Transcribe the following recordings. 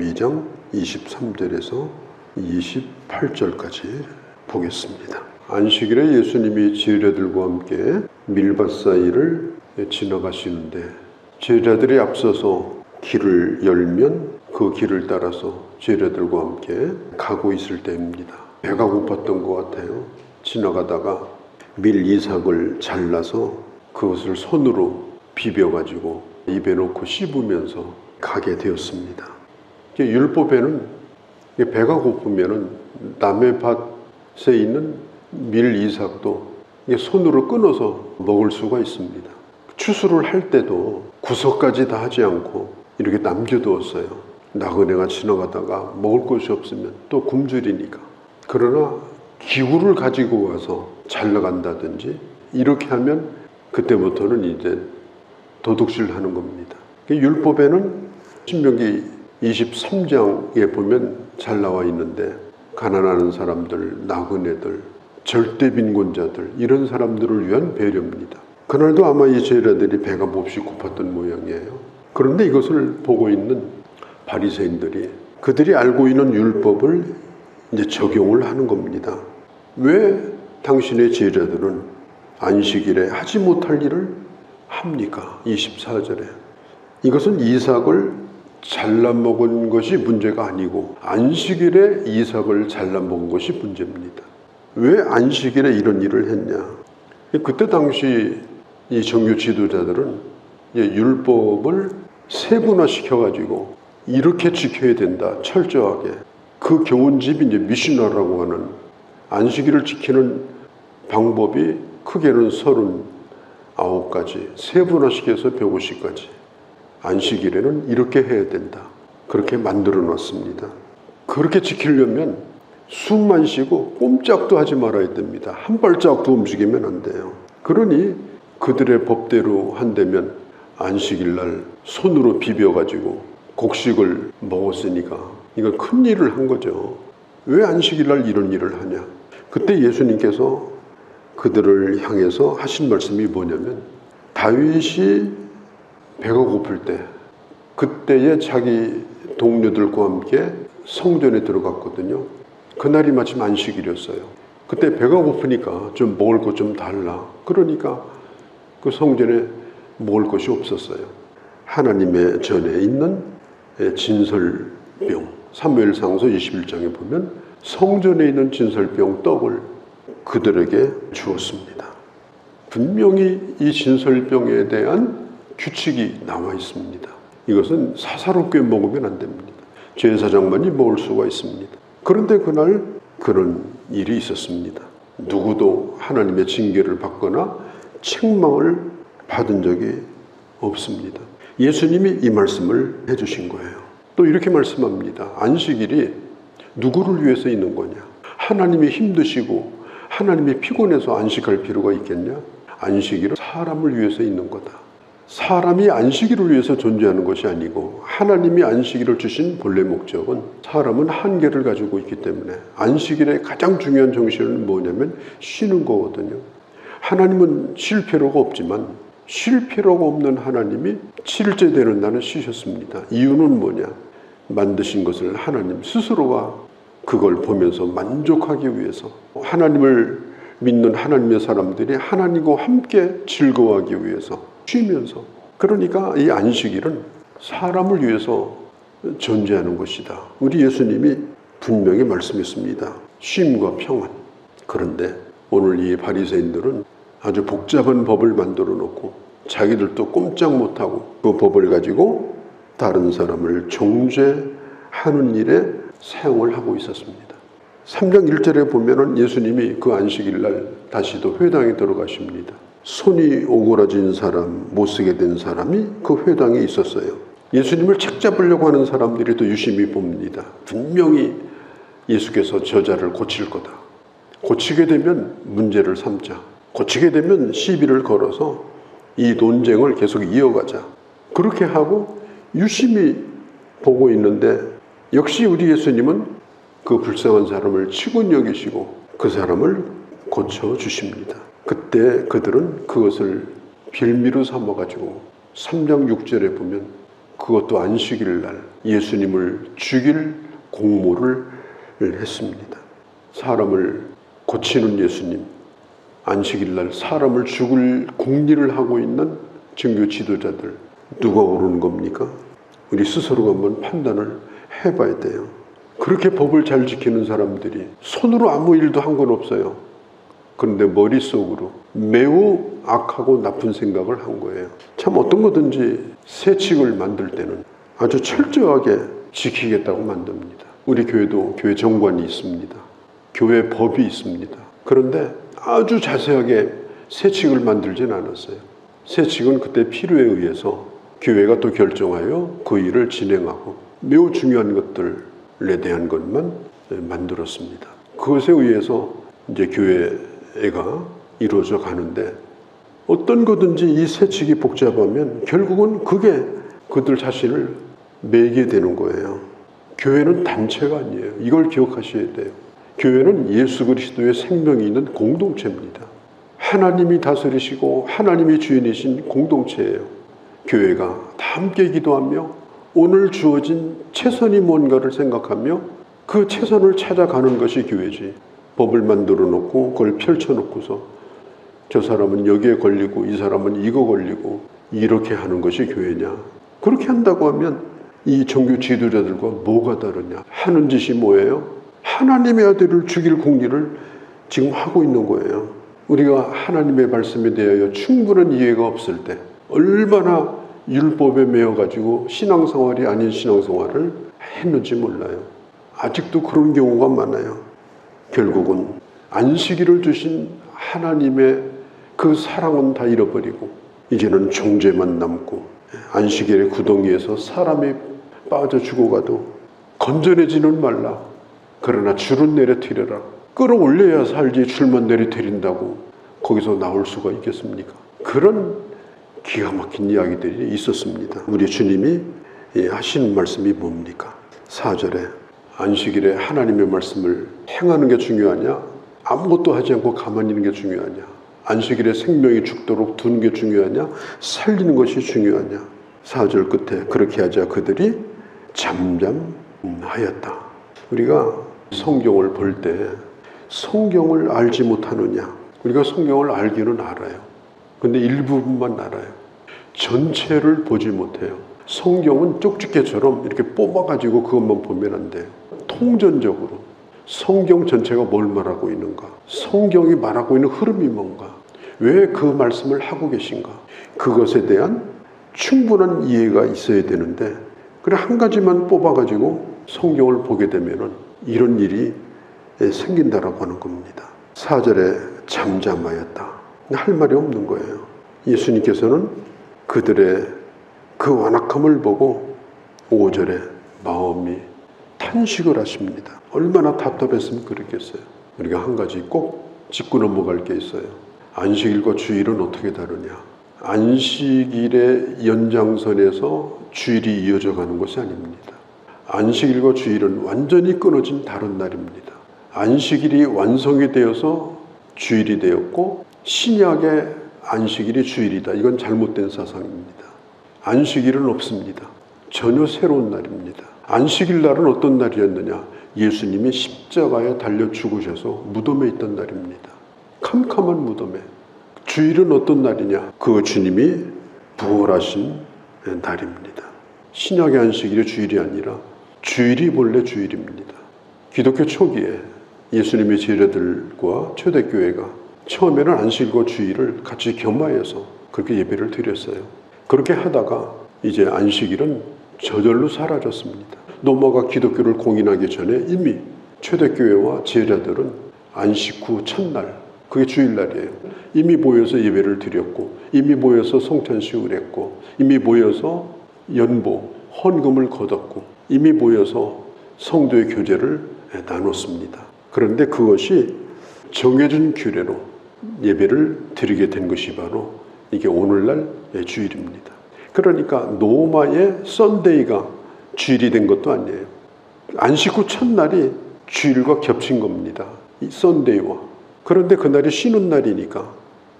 12장 23절에서 28절까지 보겠습니다. 안식일에 예수님이 제자들과 함께 밀밭 사이를 지나가시는데 제자들이 앞서서 길을 열면 그 길을 따라서 제자들과 함께 가고 있을 때입니다. 배가 고팠던 것 같아요. 지나가다가 밀 이삭을 잘라서 그것을 손으로 비벼가지고 입에 넣고 씹으면서 가게 되었습니다. 율법에는 배가 고프면 남의 밭에 있는 밀 이삭도 손으로 끊어서 먹을 수가 있습니다. 추수를 할 때도 구석까지 다 하지 않고 이렇게 남겨두었어요. 나그네가 지나가다가 먹을 것이 없으면 또 굶주리니까. 그러나 기구를 가지고 와서 잘라간다든지 이렇게 하면 그때부터는 이제 도둑질 하는 겁니다. 율법에는 신명기 23장에 보면 잘 나와 있는데 가난한 사람들, 나그네들, 절대 빈곤자들 이런 사람들을 위한 배려입니다. 그날도 아마 이 제자들이 배가 몹시 고팠던 모양이에요. 그런데 이것을 보고 있는 바리새인들이 그들이 알고 있는 율법을 이제 적용을 하는 겁니다. 왜 당신의 제자들은 안식일에 하지 못할 일을 합니까? 24절에. 이것은 이삭을 잘라 먹은 것이 문제가 아니고 안식일에 이삭을 잘라 먹은 것이 문제입니다. 왜 안식일에 이런 일을 했냐? 그때 당시 이 정교 지도자들은 율법을 세분화시켜가지고 이렇게 지켜야 된다, 철저하게. 그 교훈집이 이제 미시나라고 하는 안식일을 지키는 방법이 크게는 39가지, 세분화시켜서 150가지. 안식일에는 이렇게 해야 된다. 그렇게 만들어 놨습니다. 그렇게 지키려면 숨만 쉬고 꼼짝도 하지 말아야 됩니다. 한 발짝도 움직이면 안 돼요. 그러니 그들의 법대로 한다면 안식일 날 손으로 비벼가지고 곡식을 먹었으니까 이건 큰 일을 한 거죠. 왜 안식일 날 이런 일을 하냐? 그때 예수님께서 그들을 향해서 하신 말씀이 뭐냐면 다윗이 배가 고플 때 그때에 자기 동료들과 함께 성전에 들어갔거든요. 그날이 마침 안식일이었어요. 그때 배가 고프니까 좀 먹을 것 좀 달라. 그러니까 그 성전에 먹을 것이 없었어요. 하나님의 전에 있는 진설병, 사무엘상서 21장에 보면 성전에 있는 진설병 떡을 그들에게 주었습니다. 분명히 이 진설병에 대한 규칙이 나와 있습니다. 이것은 사사롭게 먹으면 안 됩니다. 제사장만이 먹을 수가 있습니다. 그런데 그날 그런 일이 있었습니다. 누구도 하나님의 징계를 받거나 책망을 받은 적이 없습니다. 예수님이 이 말씀을 해주신 거예요. 또 이렇게 말씀합니다. 안식일이 누구를 위해서 있는 거냐? 하나님이 힘드시고 하나님이 피곤해서 안식할 필요가 있겠냐? 안식일은 사람을 위해서 있는 거다. 사람이 안식일을 위해서 존재하는 것이 아니고 하나님이 안식일을 주신 본래 목적은 사람은 한계를 가지고 있기 때문에 안식일의 가장 중요한 정신은 뭐냐면 쉬는 거거든요. 하나님은 쉴 필요가 없지만 쉴 필요가 없는 하나님이 7째 되는 날은 쉬셨습니다. 이유는 뭐냐? 만드신 것을 하나님 스스로가 그걸 보면서 만족하기 위해서 하나님을 믿는 하나님의 사람들이 하나님과 함께 즐거워하기 위해서 쉬면서. 그러니까 이 안식일은 사람을 위해서 존재하는 것이다. 우리 예수님이 분명히 말씀했습니다. 쉼과 평안. 그런데 오늘 이 바리새인들은 아주 복잡한 법을 만들어 놓고 자기들도 꼼짝 못하고 그 법을 가지고 다른 사람을 정죄하는 일에 사용을 하고 있었습니다. 3장 1절에 보면은 예수님이 그 안식일 날 다시도 회당에 들어가십니다. 손이 오그라진 사람, 못쓰게 된 사람이 그 회당에 있었어요. 예수님을 책잡으려고 하는 사람들이 또 유심히 봅니다. 분명히 예수께서 저자를 고칠 거다. 고치게 되면 문제를 삼자. 고치게 되면 시비를 걸어서 이 논쟁을 계속 이어가자. 그렇게 하고 유심히 보고 있는데 역시 우리 예수님은 그 불쌍한 사람을 치고 여기시고 그 사람을 고쳐주십니다. 그때 그들은 그것을 빌미로 삼아가지고 3장 6절에 보면 그것도 안식일 날 예수님을 죽일 공모를 했습니다. 사람을 고치는 예수님, 안식일 날 사람을 죽일 공리를 하고 있는 종교 지도자들, 누가 옳은 겁니까? 우리 스스로가 한번 판단을 해봐야 돼요. 그렇게 법을 잘 지키는 사람들이 손으로 아무 일도 한 건 없어요. 그런데 머릿속으로 매우 악하고 나쁜 생각을 한 거예요. 참 어떤 거든지 새 칙을 만들 때는 아주 철저하게 지키겠다고 만듭니다. 우리 교회도 교회 정관이 있습니다. 교회 법이 있습니다. 그런데 아주 자세하게 새 칙을 만들진 않았어요. 새 칙은 그때 필요에 의해서 교회가 또 결정하여 그 일을 진행하고 매우 중요한 것들에 대한 것만 만들었습니다. 그것에 의해서 이제 교회가 이루어져 가는데 어떤 거든지 이 새 칙이 복잡하면 결국은 그게 그들 자신을 매게 되는 거예요. 교회는 단체가 아니에요. 이걸 기억하셔야 돼요. 교회는 예수 그리스도의 생명이 있는 공동체입니다. 하나님이 다스리시고 하나님이 주인이신 공동체예요. 교회가 다 함께 기도하며 오늘 주어진 최선이 뭔가를 생각하며 그 최선을 찾아가는 것이 교회지. 법을 만들어 놓고 그걸 펼쳐 놓고서 저 사람은 여기에 걸리고 이 사람은 이거 걸리고 이렇게 하는 것이 교회냐. 그렇게 한다고 하면 이 종교 지도자들과 뭐가 다르냐. 하는 짓이 뭐예요? 하나님의 아들을 죽일 공리를 지금 하고 있는 거예요. 우리가 하나님의 말씀에 대하여 충분한 이해가 없을 때 얼마나 율법에 매여가지고 신앙생활이 아닌 신앙생활을 했는지 몰라요. 아직도 그런 경우가 많아요. 결국은 안식일을 주신 하나님의 그 사랑은 다 잃어버리고 이제는 종죄만 남고 안식일의 구덩이에서 사람이 빠져 죽어가도 건져내지는 말라. 그러나 줄은 내려뜨려라. 끌어올려야 살지 줄만 내려뜨린다고 거기서 나올 수가 있겠습니까? 그런 기가 막힌 이야기들이 있었습니다. 우리 주님이 하시는 말씀이 뭡니까? 4절에 안식일에 하나님의 말씀을 행하는 게 중요하냐? 아무것도 하지 않고 가만히 있는 게 중요하냐? 안식일에 생명이 죽도록 두는 게 중요하냐? 살리는 것이 중요하냐? 4절 끝에 그렇게 하자 그들이 잠잠하였다. 우리가 성경을 볼 때 성경을 알지 못하느냐? 우리가 성경을 알기는 알아요. 근데 일부분만 알아요. 전체를 보지 못해요. 성경은 쪽집게처럼 이렇게 뽑아가지고 그것만 보면 안 돼요. 통전적으로 성경 전체가 뭘 말하고 있는가? 성경이 말하고 있는 흐름이 뭔가? 왜 그 말씀을 하고 계신가? 그것에 대한 충분한 이해가 있어야 되는데 그래 한 가지만 뽑아가지고 성경을 보게 되면은 이런 일이 생긴다라고 하는 겁니다. 4절에 잠잠하였다. 할 말이 없는 거예요. 예수님께서는 그들의 그 완악함을 보고 5절에 마음이 탄식을 하십니다. 얼마나 답답했으면 그랬겠어요. 우리가 한 가지 꼭 짚고 넘어갈 게 있어요. 안식일과 주일은 어떻게 다르냐? 안식일의 연장선에서 주일이 이어져 가는 것이 아닙니다. 안식일과 주일은 완전히 끊어진 다른 날입니다. 안식일이 완성이 되어서 주일이 되었고 신약의 안식일이 주일이다. 이건 잘못된 사상입니다. 안식일은 없습니다. 전혀 새로운 날입니다. 안식일 날은 어떤 날이었느냐? 예수님이 십자가에 달려 죽으셔서 무덤에 있던 날입니다. 캄캄한 무덤에. 주일은 어떤 날이냐? 그 주님이 부활하신 날입니다. 신약의 안식일이 주일이 아니라 주일이 본래 주일입니다. 기독교 초기에 예수님의 제자들과 초대교회가 처음에는 안식일과 주일을 같이 겸하여서 그렇게 예배를 드렸어요. 그렇게 하다가 이제 안식일은 저절로 사라졌습니다. 로마가 기독교를 공인하기 전에 이미 초대교회와 제자들은 안식 후 첫날, 그게 주일날이에요. 이미 모여서 예배를 드렸고 이미 모여서 성찬식을 했고 이미 모여서 연보, 헌금을 거뒀고 이미 모여서 성도의 교제를 나눴습니다. 그런데 그것이 정해진 규례로 예배를 드리게 된 것이 바로 이게 오늘날 주일입니다. 그러니까 로마의 썬데이가 주일이 된 것도 아니에요. 안식 후 첫날이 주일과 겹친 겁니다. 이 썬데이와. 그런데 그날이 쉬는 날이니까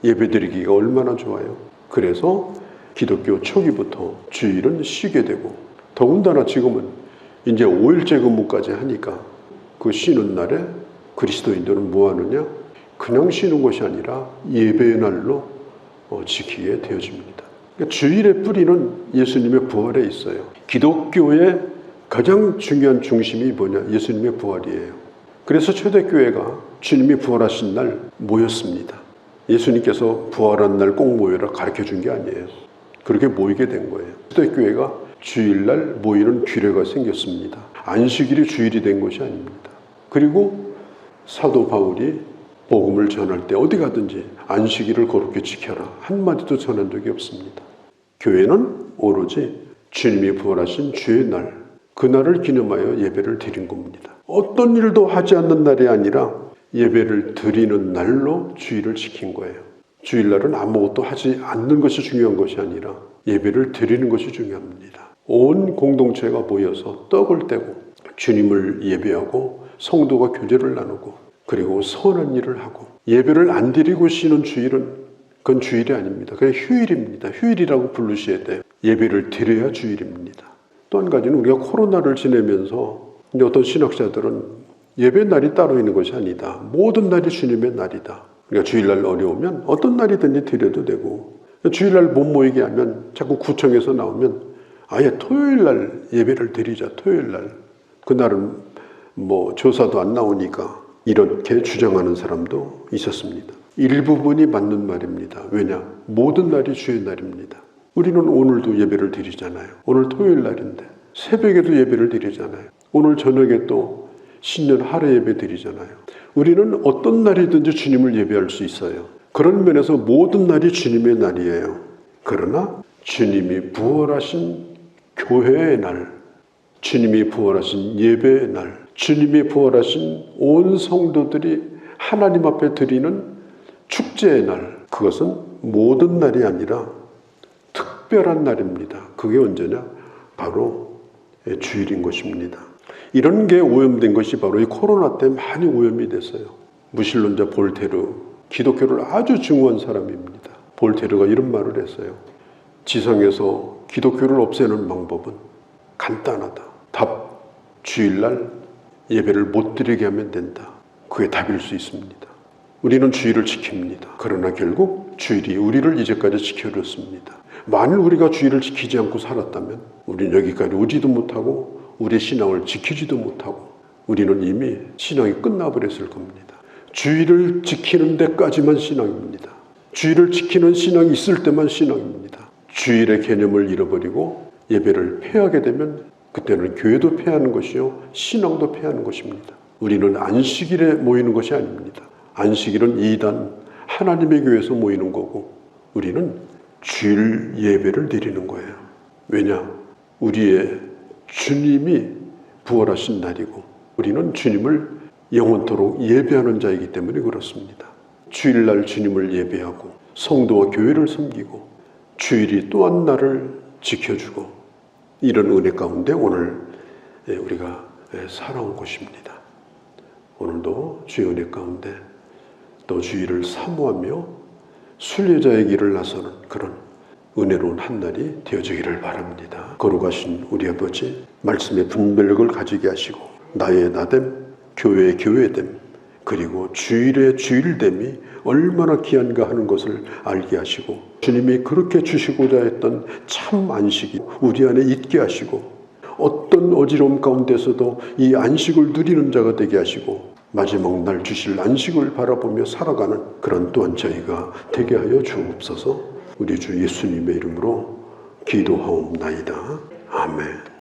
예배드리기가 얼마나 좋아요. 그래서 기독교 초기부터 주일은 쉬게 되고, 더군다나 지금은 이제 5일째 근무까지 하니까 그 쉬는 날에 그리스도인들은 뭐 하느냐? 그냥 쉬는 것이 아니라 예배의 날로 지키게 되어집니다. 그러니까 주일의 뿌리는 예수님의 부활에 있어요. 기독교의 가장 중요한 중심이 뭐냐? 예수님의 부활이에요. 그래서 초대교회가 주님이 부활하신 날 모였습니다. 예수님께서 부활한 날 꼭 모여라 가르쳐준 게 아니에요. 그렇게 모이게 된 거예요. 초대교회가 주일날 모이는 규례가 생겼습니다. 안식일이 주일이 된 것이 아닙니다. 그리고 사도 바울이 복음을 전할 때 어디 가든지 안식일을 거룩히 지켜라 한마디도 전한 적이 없습니다. 교회는 오로지 주님이 부활하신 주의 날, 그날을 기념하여 예배를 드린 겁니다. 어떤 일도 하지 않는 날이 아니라 예배를 드리는 날로 주일을 지킨 거예요. 주일날은 아무것도 하지 않는 것이 중요한 것이 아니라 예배를 드리는 것이 중요합니다. 온 공동체가 모여서 떡을 떼고 주님을 예배하고 성도가 교제를 나누고 그리고 선한 일을 하고, 예배를 안 드리고 쉬는 주일은 그건 주일이 아닙니다. 그냥 휴일입니다. 휴일이라고 부르셔야 돼요. 예배를 드려야 주일입니다. 또 한 가지는 우리가 코로나를 지내면서 이제 어떤 신학자들은 예배 날이 따로 있는 것이 아니다. 모든 날이 주님의 날이다. 그러니까 주일날 어려우면 어떤 날이든지 드려도 되고, 주일날 못 모이게 하면 자꾸 구청에서 나오면 아예 토요일날 예배를 드리자. 토요일날. 그날은 뭐 조사도 안 나오니까 이렇게 주장하는 사람도 있었습니다. 일부분이 맞는 말입니다. 왜냐? 모든 날이 주의 날입니다. 우리는 오늘도 예배를 드리잖아요. 오늘 토요일 날인데 새벽에도 예배를 드리잖아요. 오늘 저녁에 또 신년 하루 예배 드리잖아요. 우리는 어떤 날이든지 주님을 예배할 수 있어요. 그런 면에서 모든 날이 주님의 날이에요. 그러나 주님이 부활하신 교회의 날, 주님이 부활하신 예배의 날, 주님이 부활하신 온 성도들이 하나님 앞에 드리는 축제의 날, 그것은 모든 날이 아니라 특별한 날입니다. 그게 언제냐? 바로 주일인 것입니다. 이런 게 오염된 것이 바로 이 코로나 때 많이 오염이 됐어요. 무신론자 볼테르, 기독교를 아주 증오한 사람입니다. 볼테르가 이런 말을 했어요. 지상에서 기독교를 없애는 방법은 간단하다. 답, 주일날 예배를 못 드리게 하면 된다. 그게 답일 수 있습니다. 우리는 주일을 지킵니다. 그러나 결국 주일이 우리를 이제까지 지켜줬습니다. 만일 우리가 주일을 지키지 않고 살았다면 우리는 여기까지 오지도 못하고 우리 신앙을 지키지도 못하고 우리는 이미 신앙이 끝나버렸을 겁니다. 주일을 지키는 데까지만 신앙입니다. 주일을 지키는 신앙이 있을 때만 신앙입니다. 주일의 개념을 잃어버리고 예배를 폐하게 되면 그때는 교회도 폐하는 것이요 신앙도 폐하는 것입니다. 우리는 안식일에 모이는 것이 아닙니다. 안식일은 이단 하나님의 교회에서 모이는 거고 우리는 주일 예배를 드리는 거예요. 왜냐? 우리의 주님이 부활하신 날이고 우리는 주님을 영원토록 예배하는 자이기 때문에 그렇습니다. 주일날 주님을 예배하고 성도와 교회를 섬기고 주일이 또한 나를 지켜주고 이런 은혜 가운데 오늘 우리가 살아온 것입니다. 오늘도 주의 은혜 가운데 또 주일을 사모하며 순례자의 길을 나서는 그런 은혜로운 한 날이 되어지기를 바랍니다. 거룩하신 우리 아버지, 말씀의 분별력을 가지게 하시고 나의 나됨, 교회의 교회됨, 그리고 주일의 주일됨이 얼마나 귀한가 하는 것을 알게 하시고 주님이 그렇게 주시고자 했던 참 안식이 우리 안에 있게 하시고 어떤 어지러움 가운데서도 이 안식을 누리는 자가 되게 하시고 마지막 날 주실 안식을 바라보며 살아가는 그런 또한 저희가 되게 하여 주옵소서. 우리 주 예수님의 이름으로 기도하옵나이다. 아멘.